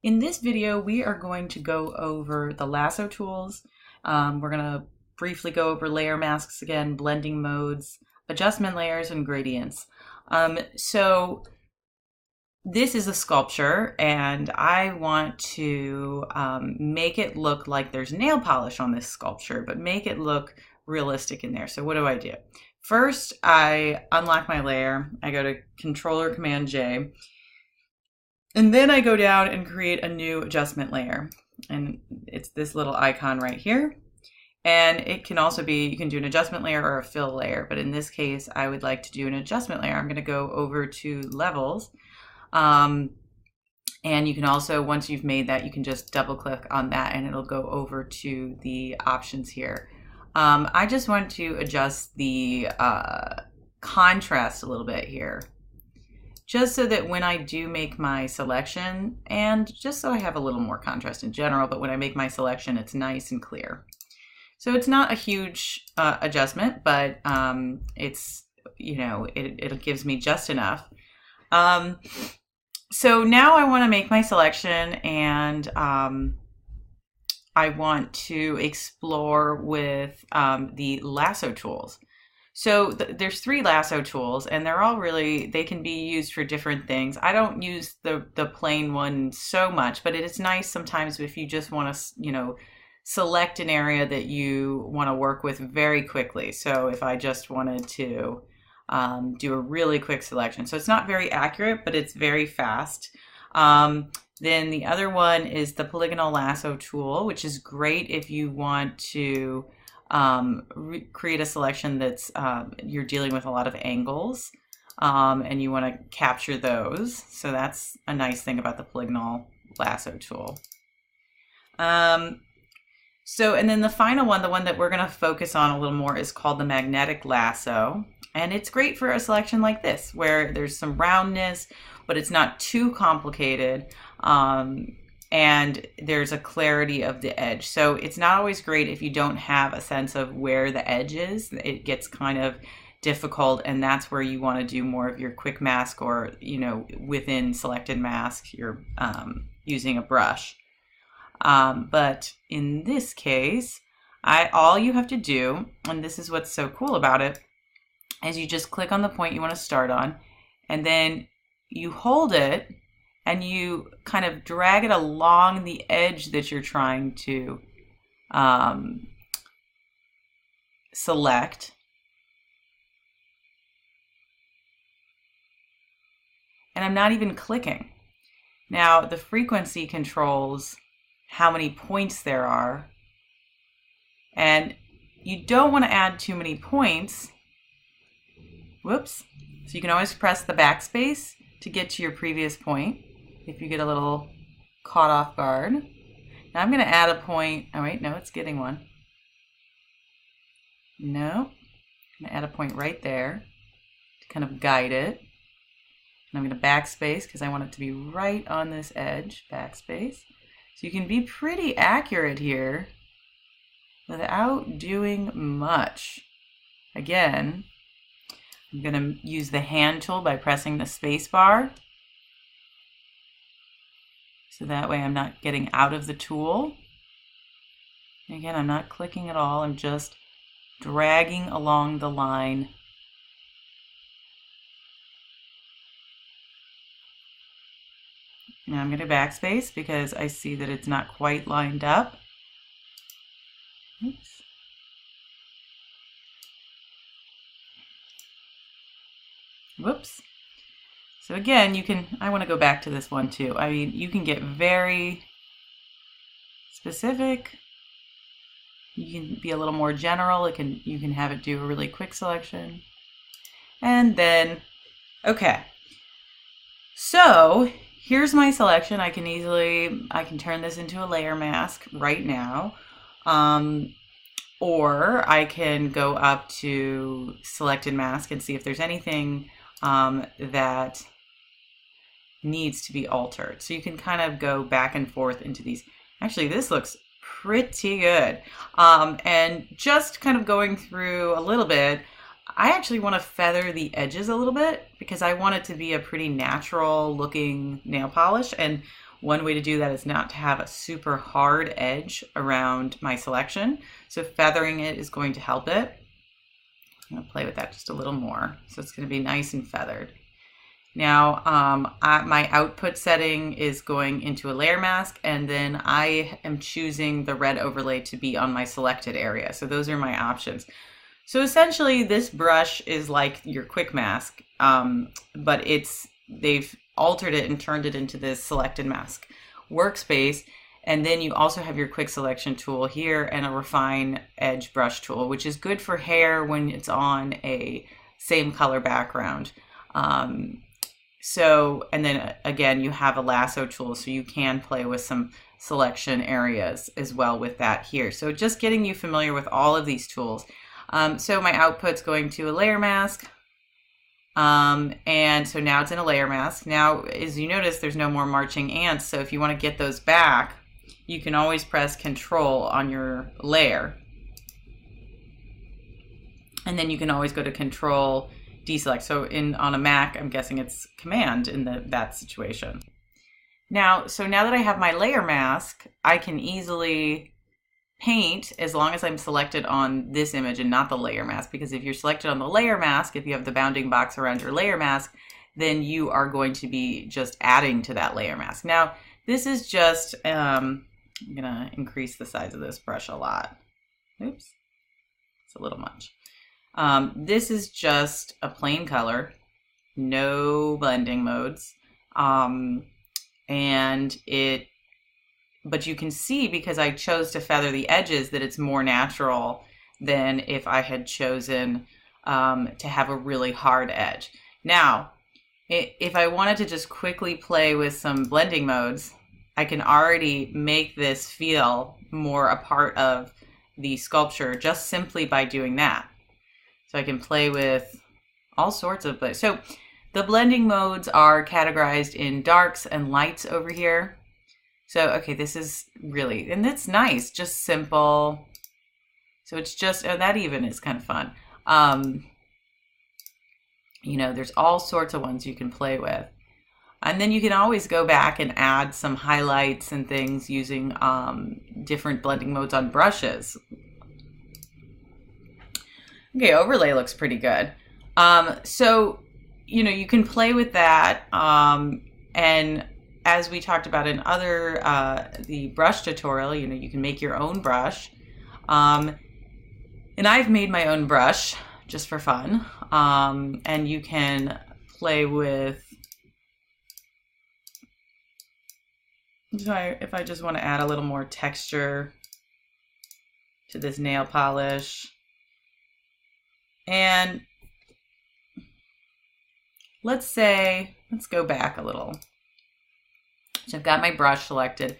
In this video, we are going to go over the lasso tools. We're going to briefly go over layer masks again, blending modes, adjustment layers, and gradients. So this is a sculpture, and I want to make it look like there's nail polish on this sculpture, but make it look realistic in there. So what do? First, I unlock my layer. I go to Controller Command J. And then I go down and create a new adjustment layer. And it's this little icon right here. And it can also be, you can do an adjustment layer or a fill layer. But in this case, I would like to do an adjustment layer. I'm going to go over to levels. And you can also, once you've made that, you can just double click on that and it'll go over to the options here. I just want to adjust the contrast a little bit here, just so that when I do make my selection, and just so I have a little more contrast in general, but when I make my selection, it's nice and clear. So it's not a huge adjustment, but it's, it gives me just enough. So now I want to make my selection, and I want to explore with the lasso tools. So there's 3 lasso tools, and they're all really, they can be used for different things. I don't use the plain one so much, but it is nice sometimes if you just want to, select an area that you want to work with very quickly. So if I just wanted to do a really quick selection. So it's not very accurate, but it's very fast. Then the other one is the polygonal lasso tool, which is great if you want to create a selection that's you're dealing with a lot of angles and you want to capture those. So that's a nice thing about the polygonal lasso tool. And then the final one, the one that we're going to focus on a little more, is called the magnetic lasso. And it's great for a selection like this, where there's some roundness, but it's not too complicated. And there's a clarity of the edge. So it's not always great if you don't have a sense of where the edge is. It gets kind of difficult, and that's where you want to do more of your quick mask, or, within selected mask, you're using a brush. But in this case, all you have to do, and this is what's so cool about it, is you just click on the point you want to start on, and then you hold it, and you kind of drag it along the edge that you're trying to select. And I'm not even clicking. Now, the frequency controls how many points there are. And you don't want to add too many points. Whoops. So you can always press the backspace to get to your previous point if you get a little caught off guard. Now I'm going to add a point. Oh wait, no, it's getting one. No. I'm going to add a point right there to kind of guide it. And I'm going to backspace because I want it to be right on this edge. Backspace. So you can be pretty accurate here without doing much. Again, I'm going to use the hand tool by pressing the space bar. So that way I'm not getting out of the tool. And again, I'm not clicking at all. I'm just dragging along the line. Now I'm going to backspace because I see that it's not quite lined up. Oops. Whoops. So again, I want to go back to this one too. I mean, you can get very specific. You can be a little more general. You can have it do a really quick selection. And then, okay. So here's my selection. I can turn this into a layer mask right now. Or I can go up to selected mask and see if there's anything that needs to be altered. So you can kind of go back and forth into these. Actually, this looks pretty good. And just kind of going through a little bit, I actually want to feather the edges a little bit because I want it to be a pretty natural looking nail polish. And One way to do that is not to have a super hard edge around my selection. So feathering it is going to help it. I'm going to play with that just a little more. So it's going to be nice and feathered. Now, my output setting is going into a layer mask, and then I am choosing the red overlay to be on my selected area. So those are my options. So essentially, this brush is like your quick mask, but they've altered it and turned it into this selected mask workspace. And then you also have your quick selection tool here and a refine edge brush tool, which is good for hair when it's on a same color background. And then again, you have a lasso tool, so you can play with some selection areas as well with that here. So just getting you familiar with all of these tools. So my output's going to a layer mask. And so now it's in a layer mask. Now, as you notice, there's no more marching ants. So if you want to get those back, you can always press Control on your layer. And then you can always go to Control, deselect. So on a Mac, I'm guessing it's Command in that situation. Now that I have my layer mask, I can easily paint as long as I'm selected on this image and not the layer mask, because if you're selected on the layer mask, if you have the bounding box around your layer mask, then you are going to be just adding to that layer mask. Now, this is just, I'm gonna increase the size of this brush a lot. Oops, it's a little much. This is just a plain color, no blending modes, but you can see, because I chose to feather the edges, that it's more natural than if I had chosen to have a really hard edge. Now, if I wanted to just quickly play with some blending modes, I can already make this feel more a part of the sculpture just simply by doing that. So I can play with all sorts of, so the blending modes are categorized in darks and lights over here. So, okay, this is really, and it's nice, just simple. So it's just, that even is kind of fun. There's all sorts of ones you can play with. And then you can always go back and add some highlights and things using different blending modes on brushes. Okay, overlay looks pretty good. So, you can play with that. And as we talked about in the brush tutorial, you can make your own brush. And I've made my own brush just for fun. And you can play with, if I just want to add a little more texture to this nail polish. And let's go back a little. So I've got my brush selected.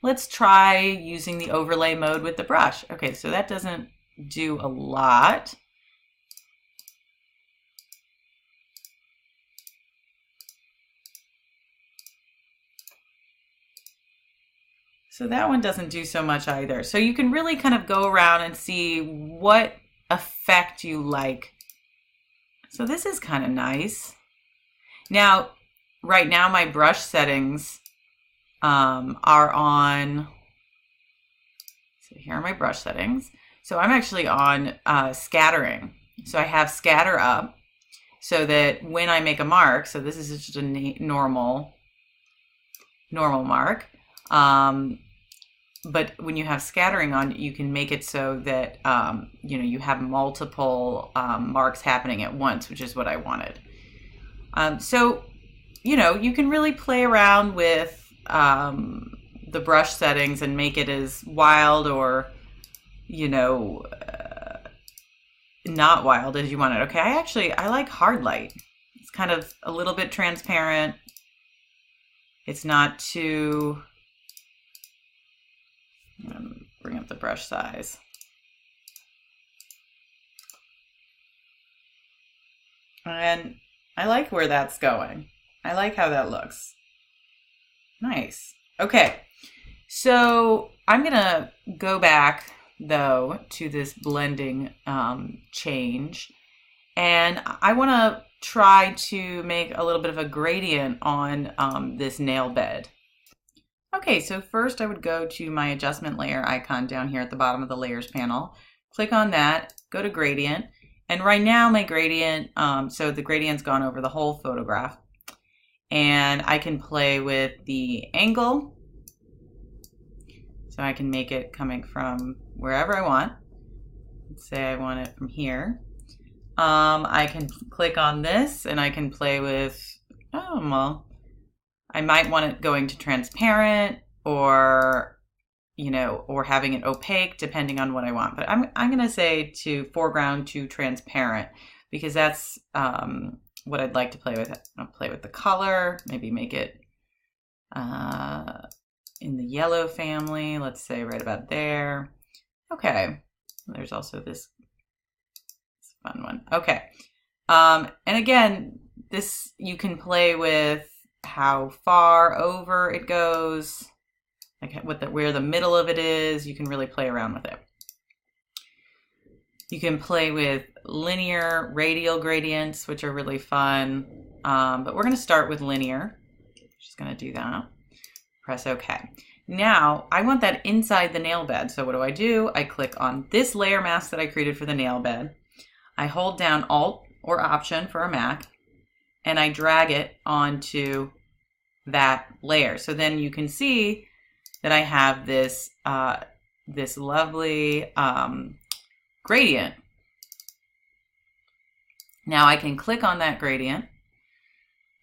Let's try using the overlay mode with the brush. Okay, so that doesn't do a lot. So that one doesn't do so much either. So you can really kind of go around and see what effect you like. So this is kind of nice. Now, right now my brush settings are on, so here are my brush settings. So I'm actually on scattering. So I have scatter up so that when I make a mark, so this is just a normal mark. But when you have scattering on, you can make it so that, you have multiple marks happening at once, which is what I wanted. So, you can really play around with the brush settings and make it as wild or, not wild as you want it. Okay, I like hard light. It's kind of a little bit transparent. It's not too, bring up the brush size. And I like where that's going. I like how that looks. Nice. Okay, so I'm gonna go back though to this blending change, and I want to try to make a little bit of a gradient on this nail bed. Okay, so first I would go to my adjustment layer icon down here at the bottom of the layers panel. Click on that, go to gradient, and right now my gradient, so the gradient's gone over the whole photograph. And I can play with the angle. So I can make it coming from wherever I want. Let's say I want it from here. I can click on this and I can play with, oh, well, I might want it going to transparent or, you know, or having it opaque depending on what I want. But I'm going to say to foreground to transparent because that's what I'd like to play with. I'll play with the color, maybe make it in the yellow family, let's say right about there. Okay, there's also this fun one. Okay, and again, this you can play with how far over it goes, like where the middle of it is. You can really play around with it. You can play with linear, radial gradients, which are really fun. But we're going to start with linear. Just going to do that. Press OK. Now, I want that inside the nail bed. So what do? I click on this layer mask that I created for the nail bed. I hold down Alt or Option for a Mac, and I drag it onto that layer. So then you can see that I have this, this lovely gradient. Now I can click on that gradient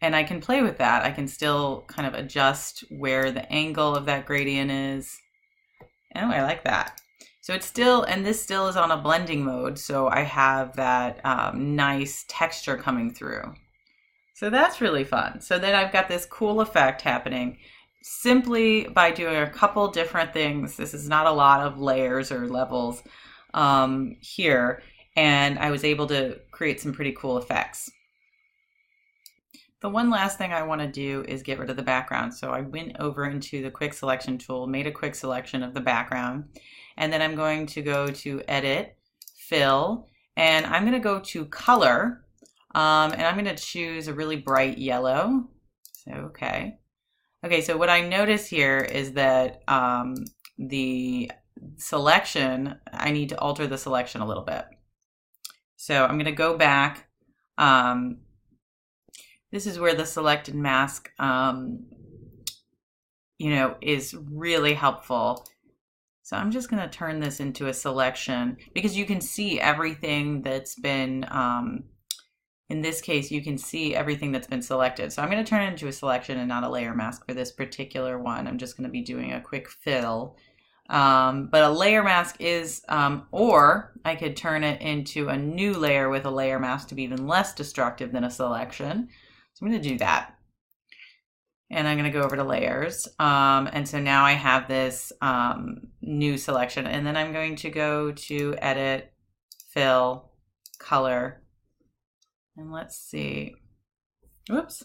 and I can play with that. I can still kind of adjust where the angle of that gradient is. Anyway, I like that. So it's still, and this still is on a blending mode, so I have that nice texture coming through. So that's really fun. So then I've got this cool effect happening simply by doing a couple different things. This is not a lot of layers or levels here, and I was able to create some pretty cool effects. The one last thing I want to do is get rid of the background. So I went over into the quick selection tool, made a quick selection of the background, and then I'm going to go to Edit, Fill, and I'm going to go to Color, and I'm going to choose a really bright yellow. So, okay, so what I notice here is that the selection, I need to alter the selection a little bit. So I'm going to go back. This is where the selected mask, you know, is really helpful. So I'm just going to turn this into a selection because you can see everything that's been, in this case, you can see everything that's been selected. So I'm going to turn it into a selection and not a layer mask for this particular one. I'm just going to be doing a quick fill. But a layer mask is, or I could turn it into a new layer with a layer mask to be even less destructive than a selection. So I'm going to do that. And I'm going to go over to layers. And so now I have this new selection. And then I'm going to go to Edit, Fill, Color. And let's see. Whoops.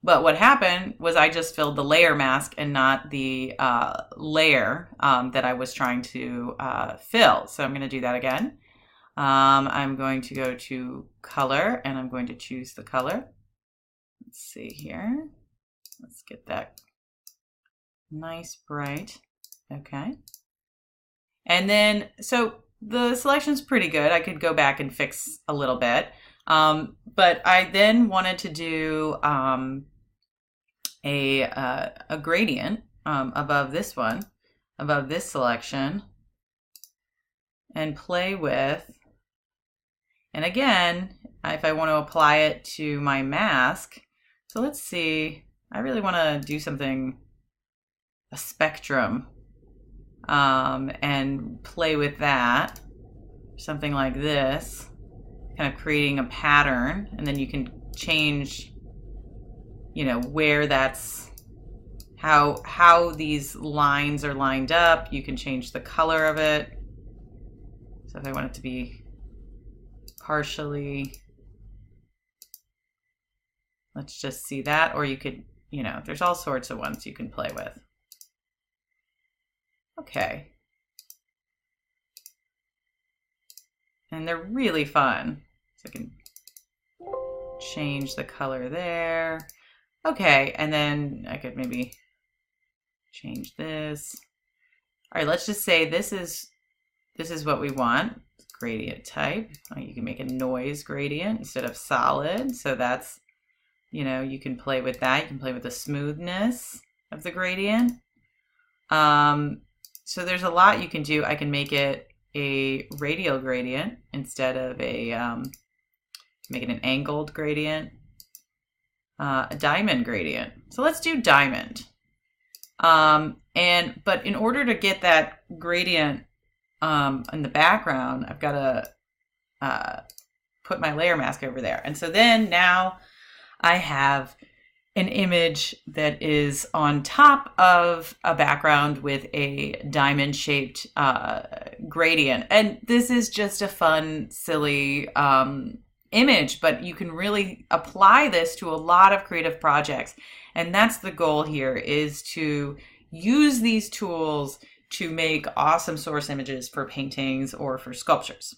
But what happened was I just filled the layer mask and not the layer that I was trying to fill. So I'm going to do that again. I'm going to go to Color and I'm going to choose the color. Let's see here. Let's get that nice bright. Okay. And then, so the selection's pretty good. I could go back and fix a little bit. But I then wanted to do a gradient above this one, above this selection, and play with, and again, if I want to apply it to my mask, so let's see, I really want to do something, a spectrum, and play with that, something like this, kind of creating a pattern, and then you can change, you know, where that's, how these lines are lined up. You can change the color of it. So if I want it to be partially, let's just see that, or you could, you know, there's all sorts of ones you can play with. Okay. And they're really fun. So I can change the color there. Okay, and then I could maybe change this. All right, let's just say this is what we want. Gradient type. You can make a noise gradient instead of solid. So that's, you can play with that. You can play with the smoothness of the gradient. So there's a lot you can do. I can make it a radial gradient instead of make it an angled gradient, a diamond gradient. So let's do diamond. But in order to get that gradient in the background, I've got to put my layer mask over there. And so then now I have an image that is on top of a background with a diamond shaped gradient. And this is just a fun, silly image, but you can really apply this to a lot of creative projects. And that's the goal here, is to use these tools to make awesome source images for paintings or for sculptures.